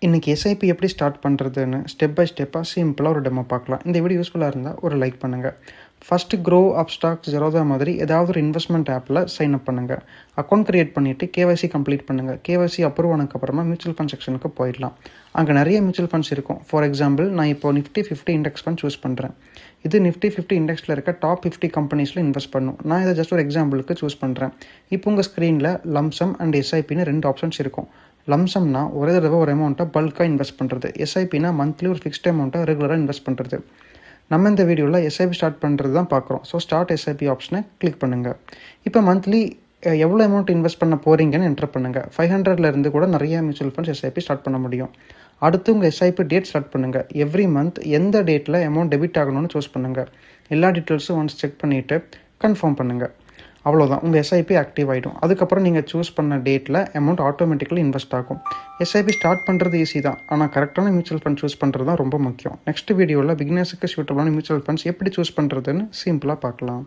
இன்றைக்கி எஸ்ஐபி எப்படி ஸ்டார்ட் பண்ணுறதுன்னு ஸ்டெப் பை ஸ்டெப்பாக சிம்பிளாக ஒரு டெமோ பார்க்கலாம். இந்த வீடியோ யூஸ்ஃபுல்லாக இருந்தால் ஒரு லைக் பண்ணுங்கள். ஃபஸ்ட்டு க்ரோ அப்ஸ்டாக் ஜெரோதா மாதிரி ஏதாவது ஒரு இன்வெஸ்ட்மெண்ட் ஆப்பில் சைன் அப் பண்ணுங்கள். அக்கௌண்ட் க்ரியேட் பண்ணிவிட்டு கேஒய்சி கம்ப்ளீட் பண்ணுங்கள். கேஒய்சி அப்ரூவ் ஆனதுக்கப்புறமா மியூச்சுவல் ஃபண்ட் செக்ஷனுக்கு போயிடலாம். அங்கே நிறைய மியூச்சுவல் ஃபண்ட்ஸ் இருக்கும். ஃபார் எக்ஸாம்பிள், நான் இப்போ நிஃப்டி 50 இண்டெக்ஸ் ஃபண்ட் சூஸ் பண்ணுறேன். இது நிஃப்டி 50 இண்டெக்ஸில் இருக்க டாப் 50 கம்பெனிஸில் இன்வெஸ்ட் பண்ணும். நான் இதை ஜஸ்ட் ஒரு எக்ஸாம்பிளுக்கு சூஸ் பண்ணுறேன். இப்போ உங்கள் ஸ்க்ரீனில் லம்சம் அண்ட் எஸ்ஐபின்னு 2 ஆப்ஷன்ஸ் இருக்கும். லம்சம்னா ஒரே தடவை ஒரு அமௌண்ட்டை பல்காக இன்வெஸ்ட் பண்ணுறது. எஸ்ஐபினா மந்த்லி ஒரு ஃபிக்ஸ்ட் அமௌண்ட்டை ரெகுலராக இன்வெஸ்ட் பண்ணுறது. நம்ம இந்த வீடியோவில் எஸ்ஐபி ஸ்டார்ட் பண்ணுறது தான் பார்க்குறோம். ஸோ ஸ்டார்ட் எஸ்ஐபி ஆப்ஷனை கிளிக் பண்ணுங்கள். இப்போ மந்த்லி எவ்வளோ அமௌண்ட் இன்வெஸ்ட் பண்ண போகிறீங்கன்னு என்டர் பண்ணுங்கள். 500லேருந்து கூட நிறைய மியூச்சுவல் ஃபண்ட்ஸ் எஸ்ஐபி ஸ்டார்ட் பண்ண முடியும். அடுத்து உங்கள் எஸ்ஐபி டேட் ஸ்டார்ட் பண்ணுங்கள். எவ்ரி மந்த் எந்த டேட்டில் அமௌண்ட் டெபிட் ஆகணும்னு சூஸ் பண்ணுங்கள். எல்லா டீட்டெயில்ஸும் ஒன்ஸ் செக் பண்ணிவிட்டு கன்ஃபார்ம் பண்ணுங்கள். அவ்வளோதான், உங்கள் எஸ்ஐபி ஆக்டிவ் ஆகிடும். அதுக்கப்புறம் நீங்கள் சூஸ் பண்ண டேட்டில் அமௌண்ட் ஆட்டோமேட்டிக்கலி இன்வெஸ்ட் ஆகும். எஸ்ஐபி ஸ்டார்ட் பண்ணுறது ஈஸி தான், ஆனால் கரெக்டான மியூச்சுவல் ஃபண்ட் சூஸ் பண்ணுறது தான் ரொம்ப முக்கியம். நெக்ஸ்ட் வீடியோவில் பிகினர்ஸுக்கு சூட்டபிளான மியூச்சுவல் ஃபண்ட்ஸ் எப்படி சூஸ் பண்ணுறதுன்னு சிம்பிளாக பார்க்கலாம்.